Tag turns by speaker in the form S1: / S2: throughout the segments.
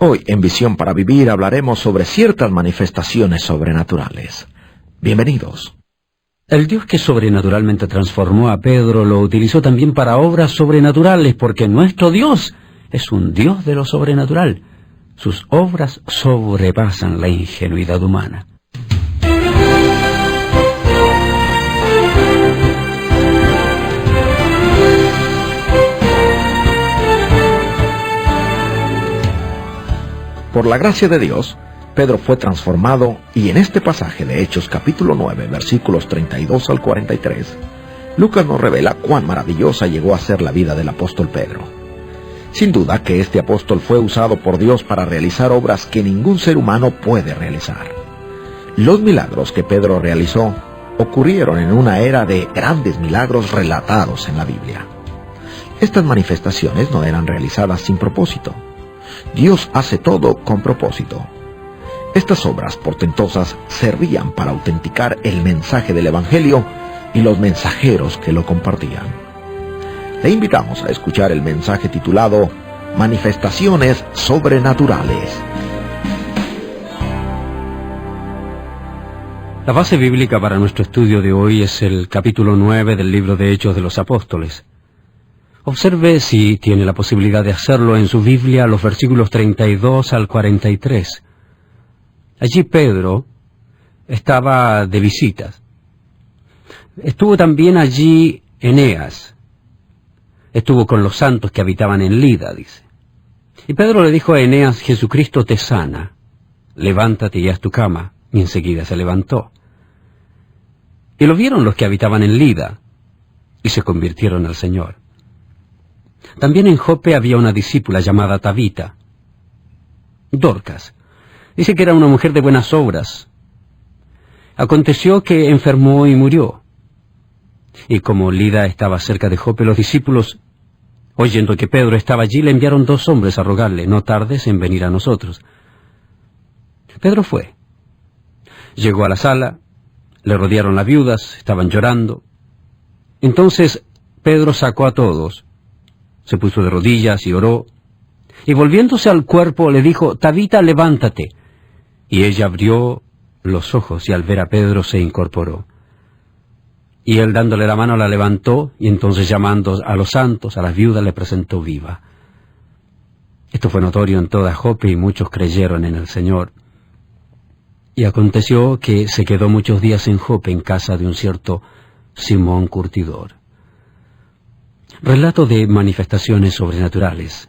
S1: Hoy, en Visión para Vivir, hablaremos sobre ciertas manifestaciones sobrenaturales. Bienvenidos.
S2: El Dios que sobrenaturalmente transformó a Pedro lo utilizó también para obras sobrenaturales, porque nuestro Dios es un Dios de lo sobrenatural. Sus obras sobrepasan la ingenuidad humana.
S1: Por la gracia de Dios, Pedro fue transformado y en este pasaje de Hechos capítulo 9, versículos 32 al 43, Lucas nos revela cuán maravillosa llegó a ser la vida del apóstol Pedro. Sin duda que este apóstol fue usado por Dios para realizar obras que ningún ser humano puede realizar. Los milagros que Pedro realizó ocurrieron en una era de grandes milagros relatados en la Biblia. Estas manifestaciones no eran realizadas sin propósito. Dios hace todo con propósito. Estas obras portentosas servían para autenticar el mensaje del Evangelio y los mensajeros que lo compartían. Le invitamos a escuchar el mensaje titulado Manifestaciones Sobrenaturales.
S2: La base bíblica para nuestro estudio de hoy es el capítulo 9 del libro de Hechos de los Apóstoles. Observe, si tiene la posibilidad de hacerlo, en su Biblia los versículos 32 al 43. Allí Pedro estaba de visitas. Estuvo también allí Eneas. Estuvo con los santos que habitaban en Lida, dice. Y Pedro le dijo a Eneas: Jesucristo te sana. Levántate y haz tu cama. Y enseguida se levantó. Y lo vieron los que habitaban en Lida, y se convirtieron al Señor. También en Jope había una discípula llamada Tabita. Dorcas. Dice que era una mujer de buenas obras. Aconteció que enfermó y murió. Y como Lida estaba cerca de Jope, los discípulos, oyendo que Pedro estaba allí, le enviaron 2 hombres a rogarle: no tardes en venir a nosotros. Pedro fue. Llegó a la sala, le rodearon las viudas, estaban llorando. Entonces Pedro sacó a todos, se puso de rodillas y oró, y volviéndose al cuerpo le dijo: Tabita, levántate. Y ella abrió los ojos y al ver a Pedro se incorporó. Y él, dándole la mano, la levantó, y entonces, llamando a los santos, a las viudas, le presentó viva. Esto fue notorio en toda Jope y muchos creyeron en el Señor. Y aconteció que se quedó muchos días en Jope, en casa de un cierto Simón Curtidor. Relato de manifestaciones sobrenaturales.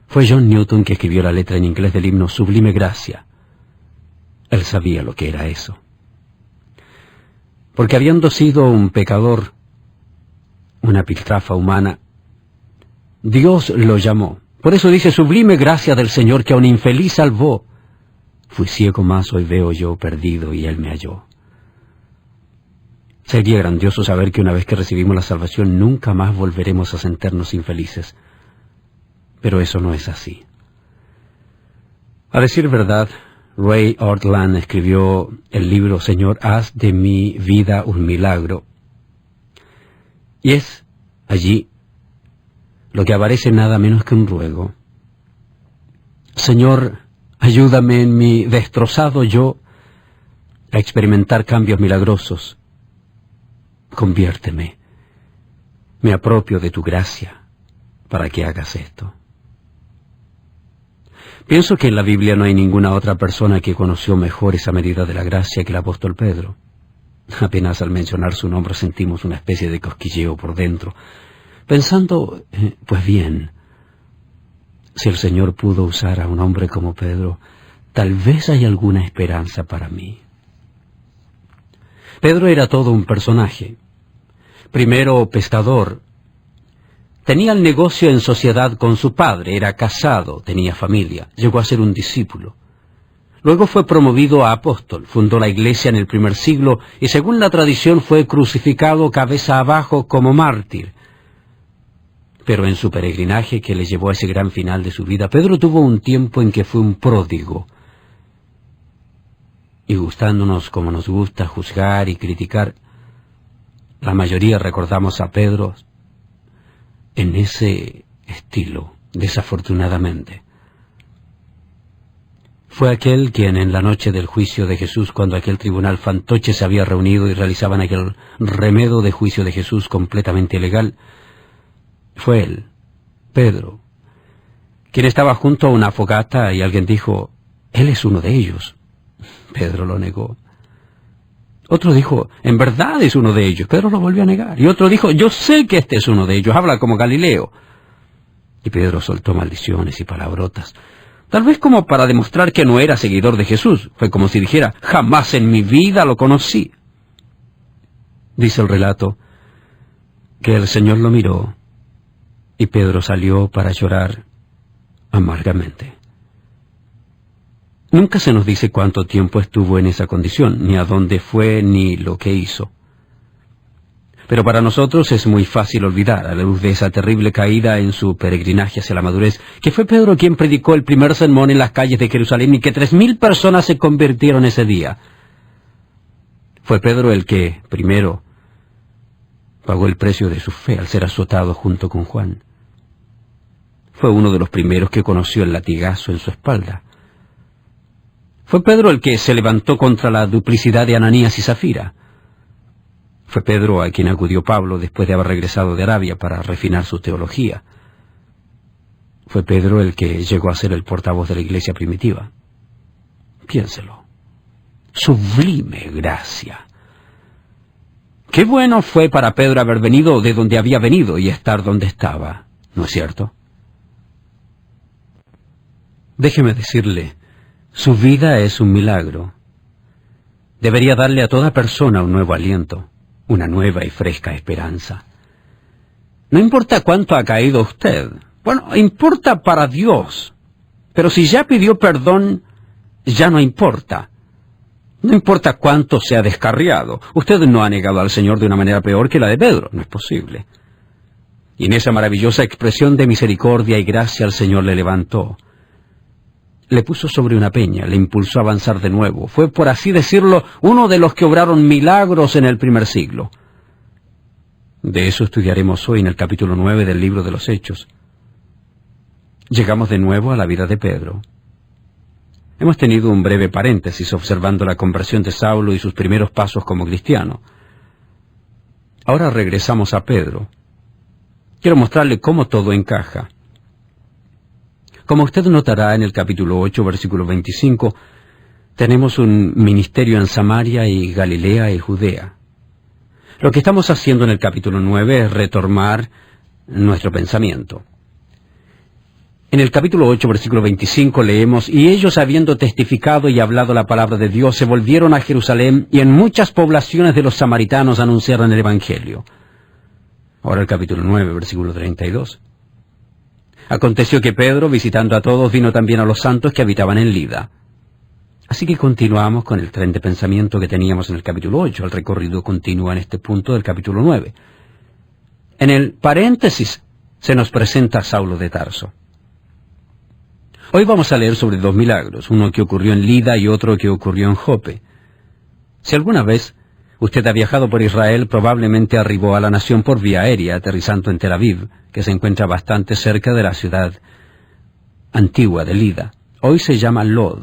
S2: Fue John Newton que escribió la letra en inglés del himno Sublime Gracia. Él sabía lo que era eso. Porque habiendo sido un pecador, una piltrafa humana, Dios lo llamó. Por eso dice: Sublime gracia del Señor que a un infeliz salvó. Fui ciego, mas hoy veo yo, perdido, y Él me halló. Sería grandioso saber que una vez que recibimos la salvación nunca más volveremos a sentirnos infelices. Pero eso no es así. A decir verdad, Ray Ortlund escribió el libro Señor, haz de mi vida un milagro. Y es allí lo que aparece nada menos que un ruego. Señor, ayúdame en mi destrozado yo a experimentar cambios milagrosos. Conviérteme. Me apropio de tu gracia para que hagas esto. Pienso que en la Biblia no hay ninguna otra persona que conoció mejor esa medida de la gracia que el apóstol Pedro. Apenas al mencionar su nombre sentimos una especie de cosquilleo por dentro, pensando, pues bien, si el Señor pudo usar a un hombre como Pedro, tal vez hay alguna esperanza para mí. Pedro era todo un personaje. Primero pescador. Tenía el negocio en sociedad con su padre, era casado, tenía familia, llegó a ser un discípulo. Luego fue promovido a apóstol, fundó la iglesia en el primer siglo y según la tradición fue crucificado cabeza abajo como mártir. Pero en su peregrinaje que le llevó a ese gran final de su vida, Pedro tuvo un tiempo en que fue un pródigo. Y gustándonos como nos gusta juzgar y criticar, la mayoría recordamos a Pedro en ese estilo, desafortunadamente. Fue aquel quien en la noche del juicio de Jesús, cuando aquel tribunal fantoche se había reunido y realizaban aquel remedo de juicio de Jesús completamente ilegal, fue él, Pedro, quien estaba junto a una fogata y alguien dijo, «Él es uno de ellos». Pedro lo negó. Otro dijo, «En verdad es uno de ellos». Pedro lo volvió a negar. Y otro dijo, «Yo sé que este es uno de ellos, habla como Galileo». Y Pedro soltó maldiciones y palabrotas, tal vez como para demostrar que no era seguidor de Jesús. Fue como si dijera, «Jamás en mi vida lo conocí». Dice el relato que el Señor lo miró y Pedro salió para llorar amargamente. Nunca se nos dice cuánto tiempo estuvo en esa condición, ni a dónde fue, ni lo que hizo. Pero para nosotros es muy fácil olvidar, a la luz de esa terrible caída en su peregrinaje hacia la madurez, que fue Pedro quien predicó el primer sermón en las calles de Jerusalén y que 3,000 personas se convirtieron ese día. Fue Pedro el que, primero, pagó el precio de su fe al ser azotado junto con Juan. Fue uno de los primeros que conoció el latigazo en su espalda. Fue Pedro el que se levantó contra la duplicidad de Ananías y Zafira. Fue Pedro a quien acudió Pablo después de haber regresado de Arabia para refinar su teología. Fue Pedro el que llegó a ser el portavoz de la iglesia primitiva. Piénselo. Sublime gracia. Qué bueno fue para Pedro haber venido de donde había venido y estar donde estaba, ¿no es cierto? Déjeme decirle, su vida es un milagro. Debería darle a toda persona un nuevo aliento, una nueva y fresca esperanza. No importa cuánto ha caído usted. Bueno, importa para Dios. Pero si ya pidió perdón, ya no importa. No importa cuánto se ha descarriado. Usted no ha negado al Señor de una manera peor que la de Pedro. No es posible. Y en esa maravillosa expresión de misericordia y gracia el Señor le levantó. Le puso sobre una peña, le impulsó a avanzar de nuevo. Fue, por así decirlo, uno de los que obraron milagros en el primer siglo. De eso estudiaremos hoy en el capítulo 9 del libro de los Hechos. Llegamos de nuevo a la vida de Pedro. Hemos tenido un breve paréntesis observando la conversión de Saulo y sus primeros pasos como cristiano. Ahora regresamos a Pedro. Quiero mostrarle cómo todo encaja. Como usted notará en el capítulo 8, versículo 25, tenemos un ministerio en Samaria y Galilea y Judea. Lo que estamos haciendo en el capítulo 9 es retomar nuestro pensamiento. En el capítulo 8, versículo 25 leemos, «Y ellos, habiendo testificado y hablado la palabra de Dios, se volvieron a Jerusalén, y en muchas poblaciones de los samaritanos anunciaron el Evangelio». Ahora el capítulo 9, versículo 32. Aconteció que Pedro, visitando a todos, vino también a los santos que habitaban en Lida. Así que continuamos con el tren de pensamiento que teníamos en el capítulo 8. El recorrido continúa en este punto del capítulo 9. En el paréntesis se nos presenta Saulo de Tarso. Hoy vamos a leer sobre 2 milagros, uno que ocurrió en Lida y otro que ocurrió en Jope. Si alguna vez usted ha viajado por Israel, probablemente arribó a la nación por vía aérea, aterrizando en Tel Aviv, que se encuentra bastante cerca de la ciudad antigua de Lida. Hoy se llama Lod.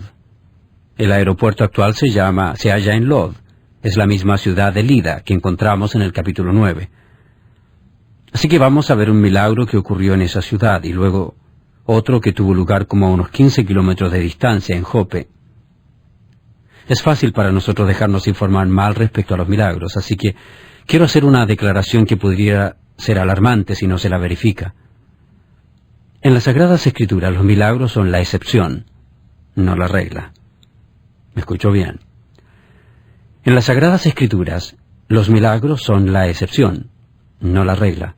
S2: El aeropuerto actual se halla en Lod. Es la misma ciudad de Lida que encontramos en el capítulo 9. Así que vamos a ver un milagro que ocurrió en esa ciudad y luego otro que tuvo lugar como a unos 15 kilómetros de distancia en Jope. Es fácil para nosotros dejarnos informar mal respecto a los milagros, así que quiero hacer una declaración que podría ser alarmante si no se la verifica. En las Sagradas Escrituras los milagros son la excepción, no la regla. ¿Me escuchó bien? En las Sagradas Escrituras los milagros son la excepción, no la regla.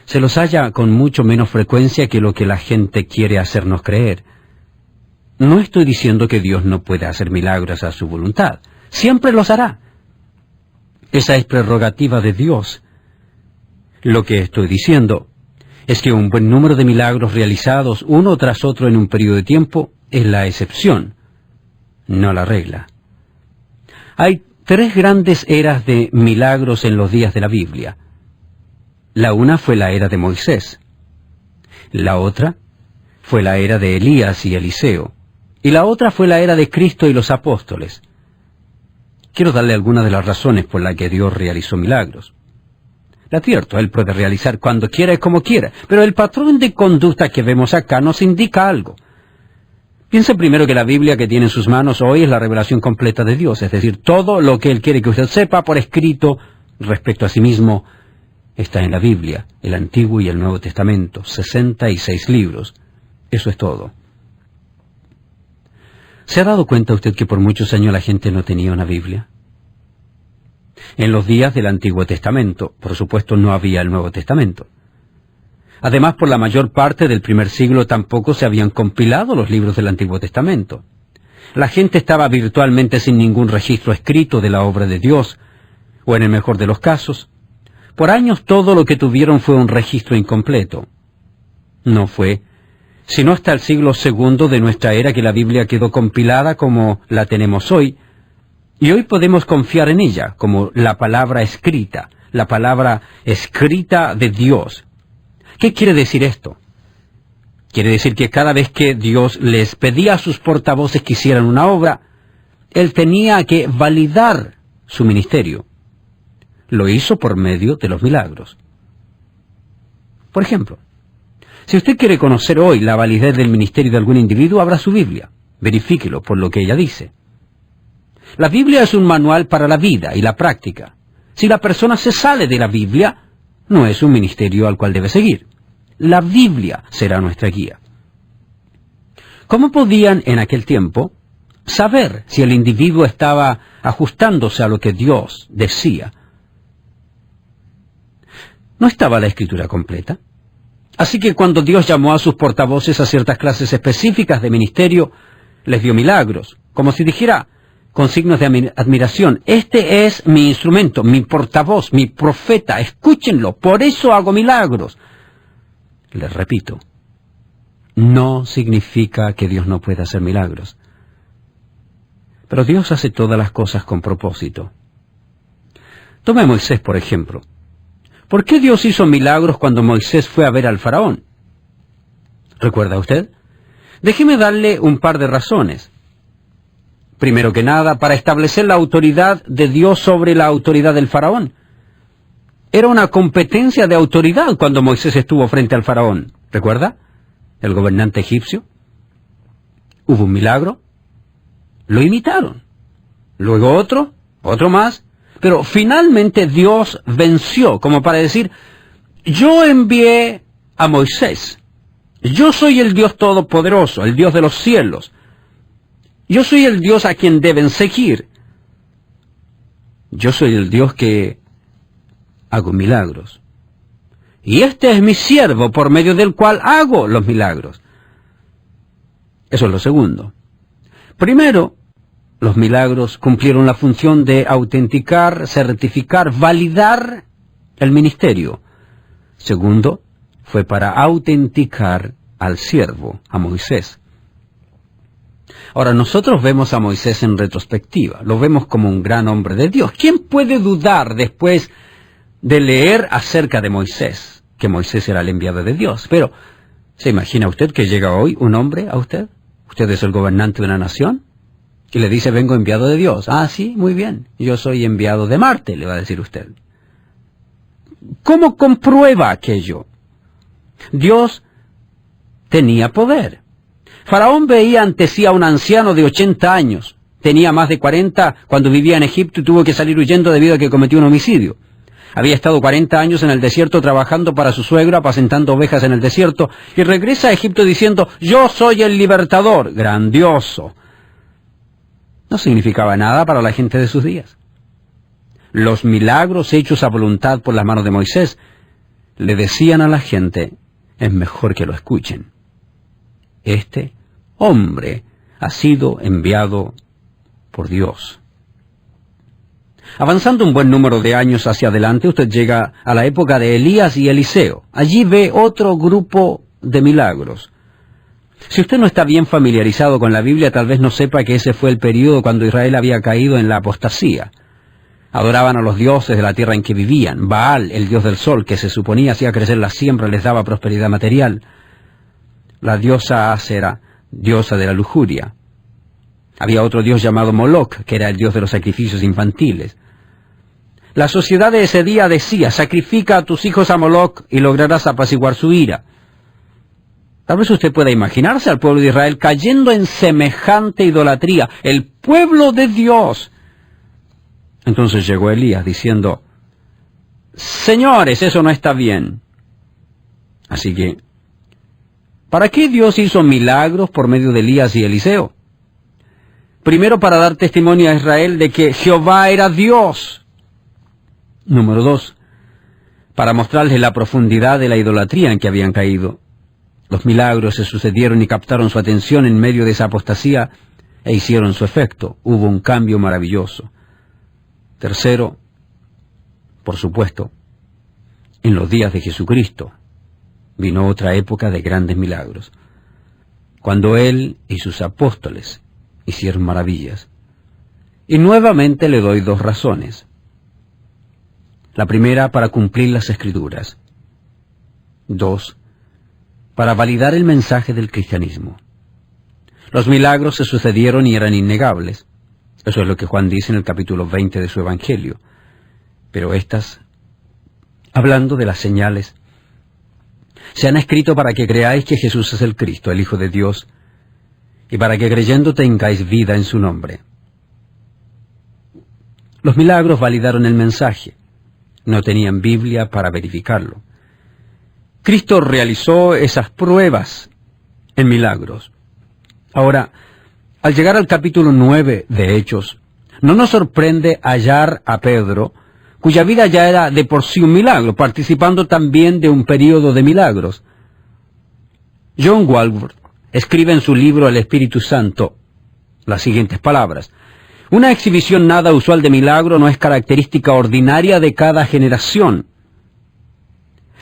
S2: Se los halla con mucho menos frecuencia que lo que la gente quiere hacernos creer. No estoy diciendo que Dios no pueda hacer milagros a su voluntad. Siempre los hará. Esa es prerrogativa de Dios. Lo que estoy diciendo es que un buen número de milagros realizados uno tras otro en un periodo de tiempo es la excepción, no la regla. Hay 3 grandes eras de milagros en los días de la Biblia. La una fue la era de Moisés. La otra fue la era de Elías y Eliseo. y la otra fue la era de Cristo y los apóstoles. Quiero darle algunas de las razones por las que Dios realizó milagros. Le advierto, Él puede realizar cuando quiera y como quiera, pero el patrón de conducta que vemos acá nos indica algo. Piense primero que la Biblia que tiene en sus manos hoy es la revelación completa de Dios, es decir, todo lo que Él quiere que usted sepa por escrito respecto a sí mismo está en la Biblia, el Antiguo y el Nuevo Testamento, 66 libros. Eso es todo. ¿Se ha dado cuenta usted que por muchos años la gente no tenía una Biblia? En los días del Antiguo Testamento, por supuesto, no había el Nuevo Testamento. Además, por la mayor parte del primer siglo tampoco se habían compilado los libros del Antiguo Testamento. La gente estaba virtualmente sin ningún registro escrito de la obra de Dios, o en el mejor de los casos, por años todo lo que tuvieron fue un registro incompleto. No fue sino hasta el siglo II de nuestra era que la Biblia quedó compilada como la tenemos hoy, y hoy podemos confiar en ella como la palabra escrita de Dios. ¿Qué quiere decir esto? Quiere decir que cada vez que Dios les pedía a sus portavoces que hicieran una obra, Él tenía que validar su ministerio. Lo hizo por medio de los milagros. Por ejemplo, si usted quiere conocer hoy la validez del ministerio de algún individuo, abra su Biblia. Verifíquelo por lo que ella dice. La Biblia es un manual para la vida y la práctica. Si la persona se sale de la Biblia, no es un ministerio al cual debe seguir. La Biblia será nuestra guía. ¿Cómo podían en aquel tiempo saber si el individuo estaba ajustándose a lo que Dios decía? ¿No estaba la Escritura completa? Así que cuando Dios llamó a sus portavoces a ciertas clases específicas de ministerio, les dio milagros, como si dijera, con signos de admiración, este es mi instrumento, mi portavoz, mi profeta, escúchenlo, por eso hago milagros. Les repito, no significa que Dios no pueda hacer milagros. Pero Dios hace todas las cosas con propósito. Tome a Moisés, por ejemplo. ¿Por qué Dios hizo milagros cuando Moisés fue a ver al faraón? ¿Recuerda usted? Déjeme darle un par de razones. Primero que nada, para establecer la autoridad de Dios sobre la autoridad del faraón. Era una competencia de autoridad cuando Moisés estuvo frente al faraón. ¿Recuerda? El gobernante egipcio. Hubo un milagro. Lo imitaron. Luego otro más. Pero finalmente Dios venció, como para decir, yo envié a Moisés. Yo soy el Dios todopoderoso, el Dios de los cielos. Yo soy el Dios a quien deben seguir. Yo soy el Dios que hago milagros. Y este es mi siervo por medio del cual hago los milagros. Eso es lo segundo. Primero, los milagros cumplieron la función de autenticar, certificar, validar el ministerio. Segundo, fue para autenticar al siervo, a Moisés. Ahora, nosotros vemos a Moisés en retrospectiva, lo vemos como un gran hombre de Dios. ¿Quién puede dudar después de leer acerca de Moisés, que Moisés era el enviado de Dios? Pero, ¿se imagina usted que llega hoy un hombre a usted? ¿Usted es el gobernante de una nación? Y le dice, vengo enviado de Dios. Ah, sí, muy bien. Yo soy enviado de Marte, le va a decir usted. ¿Cómo comprueba aquello? Dios tenía poder. Faraón veía ante sí a un anciano de 80 años. Tenía más de 40 cuando vivía en Egipto y tuvo que salir huyendo debido a que cometió un homicidio. Había estado 40 años en el desierto trabajando para su suegro, apacentando ovejas en el desierto, y regresa a Egipto diciendo, yo soy el libertador. Grandioso. No significaba nada para la gente de sus días. Los milagros hechos a voluntad por las manos de Moisés le decían a la gente, es mejor que lo escuchen. Este hombre ha sido enviado por Dios. Avanzando un buen número de años hacia adelante, usted llega a la época de Elías y Eliseo. Allí ve otro grupo de milagros. Si usted no está bien familiarizado con la Biblia, tal vez no sepa que ese fue el período cuando Israel había caído en la apostasía. Adoraban a los dioses de la tierra en que vivían. Baal, el dios del sol, que se suponía hacía crecer la siembra, les daba prosperidad material. La diosa Asera, diosa de la lujuria. Había otro dios llamado Moloch, que era el dios de los sacrificios infantiles. La sociedad de ese día decía: sacrifica a tus hijos a Moloch y lograrás apaciguar su ira. Tal vez usted pueda imaginarse al pueblo de Israel cayendo en semejante idolatría, el pueblo de Dios. Entonces llegó Elías diciendo: señores, eso no está bien. Así que, ¿para qué Dios hizo milagros por medio de Elías y Eliseo? Primero, para dar testimonio a Israel de que Jehová era Dios. Número 2, para mostrarles la profundidad de la idolatría en que habían caído. Los milagros se sucedieron y captaron su atención en medio de esa apostasía e hicieron su efecto. Hubo un cambio maravilloso. Tercero, por supuesto, en los días de Jesucristo vino otra época de grandes milagros, cuando Él y sus apóstoles hicieron maravillas. Y nuevamente le doy 2 razones. La primera, para cumplir las Escrituras. 2, para validar el mensaje del cristianismo. Los milagros se sucedieron y eran innegables. Eso es lo que Juan dice en el capítulo 20 de su Evangelio. Pero estas, hablando de las señales, se han escrito para que creáis que Jesús es el Cristo, el Hijo de Dios, y para que creyendo tengáis vida en su nombre. Los milagros validaron el mensaje. No tenían Biblia para verificarlo. Cristo realizó esas pruebas en milagros. Ahora, al llegar al capítulo 9 de Hechos, no nos sorprende hallar a Pedro, cuya vida ya era de por sí un milagro, participando también de un período de milagros. John Walworth escribe en su libro El Espíritu Santo las siguientes palabras: una exhibición nada usual de milagro no es característica ordinaria de cada generación.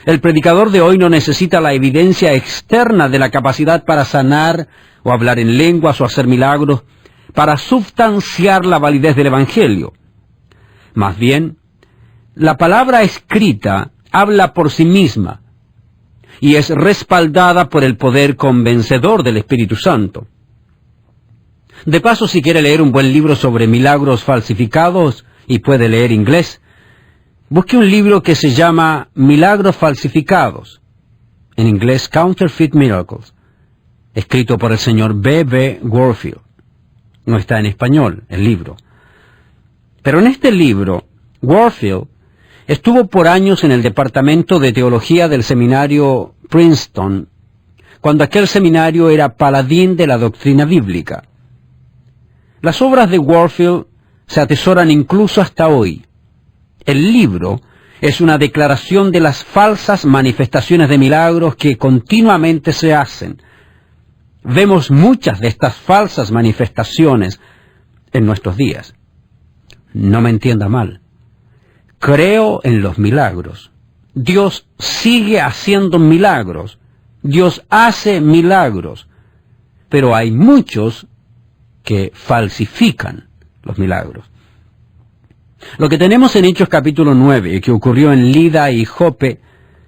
S2: El predicador de hoy no necesita la evidencia externa de la capacidad para sanar o hablar en lenguas o hacer milagros para substanciar la validez del Evangelio. Más bien, la palabra escrita habla por sí misma y es respaldada por el poder convencedor del Espíritu Santo. De paso, si quiere leer un buen libro sobre milagros falsificados y puede leer inglés, busque un libro que se llama Milagros Falsificados, en inglés Counterfeit Miracles, escrito por el señor B.B. Warfield. No está en español el libro. Pero en este libro, Warfield estuvo por años en el departamento de teología del seminario Princeton, cuando aquel seminario era paladín de la doctrina bíblica. Las obras de Warfield se atesoran incluso hasta hoy. El libro es una declaración de las falsas manifestaciones de milagros que continuamente se hacen. Vemos muchas de estas falsas manifestaciones en nuestros días. No me entienda mal. Creo en los milagros. Dios sigue haciendo milagros. Dios hace milagros. Pero hay muchos que falsifican los milagros. Lo que tenemos en Hechos capítulo 9, que ocurrió en Lida y Jope,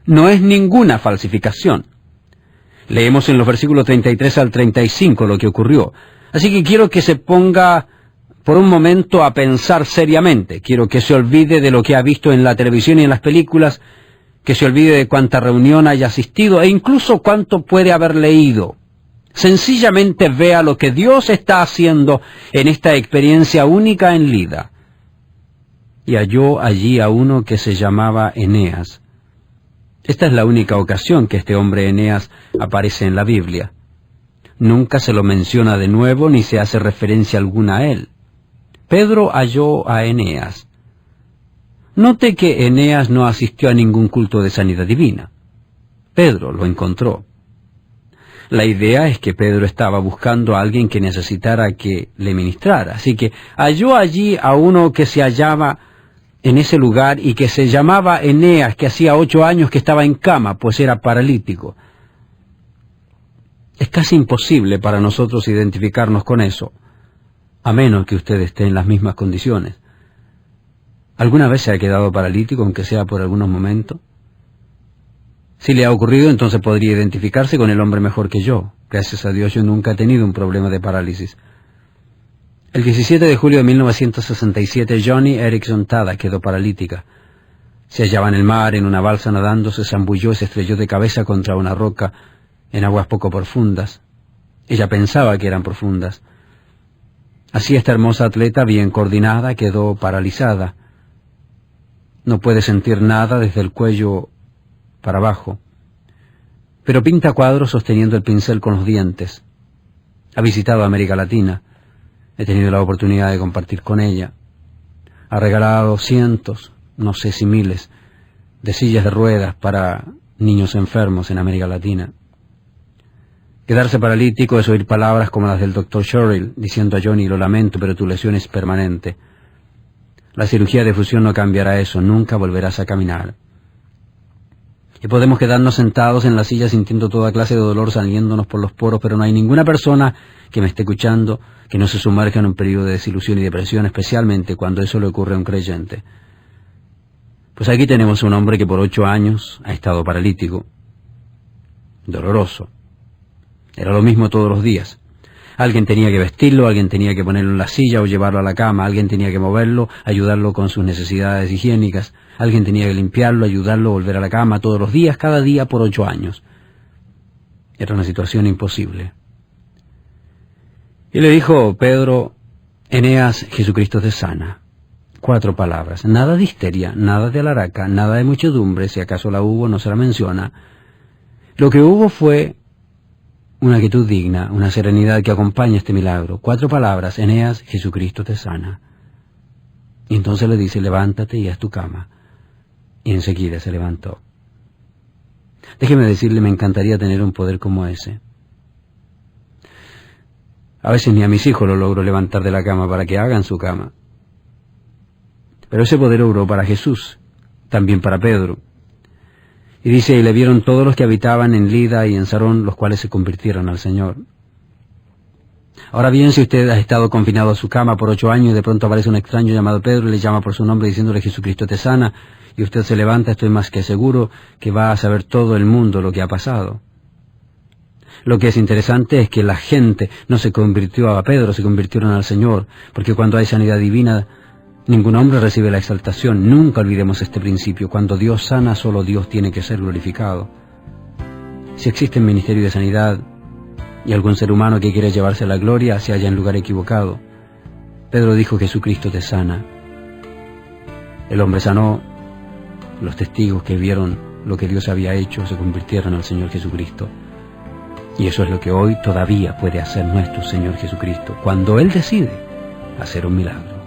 S2: no es ninguna falsificación. Leemos en los versículos 33 al 35 lo que ocurrió. Así que quiero que se ponga por un momento a pensar seriamente. Quiero que se olvide de lo que ha visto en la televisión y en las películas, que se olvide de cuánta reunión haya asistido e incluso cuánto puede haber leído. Sencillamente vea lo que Dios está haciendo en esta experiencia única en Lida. Y halló allí a uno que se llamaba Eneas. Esta es la única ocasión que este hombre Eneas aparece en la Biblia. Nunca se lo menciona de nuevo ni se hace referencia alguna a él. Pedro halló a Eneas. Note que Eneas no asistió a ningún culto de sanidad divina. Pedro lo encontró. La idea es que Pedro estaba buscando a alguien que necesitara que le ministrara. Así que halló allí a uno que se hallaba en ese lugar y que se llamaba Eneas, que hacía 8 años que estaba en cama, pues era paralítico. Es casi imposible para nosotros identificarnos con eso, a menos que usted esté en las mismas condiciones. ¿Alguna vez se ha quedado paralítico, aunque sea por algunos momentos? Si le ha ocurrido, entonces podría identificarse con el hombre mejor que yo. Gracias a Dios yo nunca he tenido un problema de parálisis. El 17 de julio de 1967, Joni Eareckson Tada quedó paralítica. Se hallaba en el mar, en una balsa nadando, se zambulló y se estrelló de cabeza contra una roca en aguas poco profundas. Ella pensaba que eran profundas. Así esta hermosa atleta, bien coordinada, quedó paralizada. No puede sentir nada desde el cuello para abajo, pero pinta cuadros sosteniendo el pincel con los dientes. Ha visitado América Latina. He tenido la oportunidad de compartir con ella. Ha regalado cientos, no sé si miles, de sillas de ruedas para niños enfermos en América Latina. Quedarse paralítico es oír palabras como las del Dr. Sherrill, diciendo a Joni: lo lamento, pero tu lesión es permanente. La cirugía de fusión no cambiará eso, nunca volverás a caminar. Y podemos quedarnos sentados en la silla sintiendo toda clase de dolor saliéndonos por los poros, pero no hay ninguna persona que me esté escuchando que no se sumerja en un periodo de desilusión y depresión, especialmente cuando eso le ocurre a un creyente. Pues aquí tenemos un hombre que por 8 años ha estado paralítico. Doloroso. Era lo mismo todos los días. Alguien tenía que vestirlo, alguien tenía que ponerlo en la silla o llevarlo a la cama, alguien tenía que moverlo, ayudarlo con sus necesidades higiénicas, alguien tenía que limpiarlo, ayudarlo, volver a la cama todos los días, cada día por 8 años. Era una situación imposible. Y le dijo Pedro: Eneas, Jesucristo te sana. 4 palabras. Nada de histeria, nada de alaraca, nada de muchedumbre, si acaso la hubo, no se la menciona. Lo que hubo fue una quietud digna, una serenidad que acompaña este milagro. 4 palabras: Eneas, Jesucristo te sana. Y entonces le dice: levántate y haz tu cama. Y enseguida se levantó. Déjeme decirle, me encantaría tener un poder como ese. A veces ni a mis hijos lo logro levantar de la cama para que hagan su cama. Pero ese poder obró para Jesús, también para Pedro. Y dice: y le vieron todos los que habitaban en Lida y en Sarón, los cuales se convirtieron al Señor. Ahora bien, si usted ha estado confinado a su cama por 8 años y de pronto aparece un extraño llamado Pedro y le llama por su nombre diciéndole: Jesucristo te sana, y usted se levanta, estoy más que seguro que va a saber todo el mundo lo que ha pasado. Lo que es interesante es que la gente no se convirtió a Pedro, se convirtieron al Señor, porque cuando hay sanidad divina, ningún hombre recibe la exaltación. Nunca olvidemos este principio. Cuando Dios sana, solo Dios tiene que ser glorificado. Si existe un ministerio de sanidad y algún ser humano que quiere llevarse la gloria, se halla en lugar equivocado. Pedro dijo: Jesucristo te sana. El hombre sanó. Los testigos que vieron lo que Dios había hecho se convirtieron al Señor Jesucristo. Y eso es lo que hoy todavía puede hacer nuestro Señor Jesucristo, cuando Él decide hacer un milagro.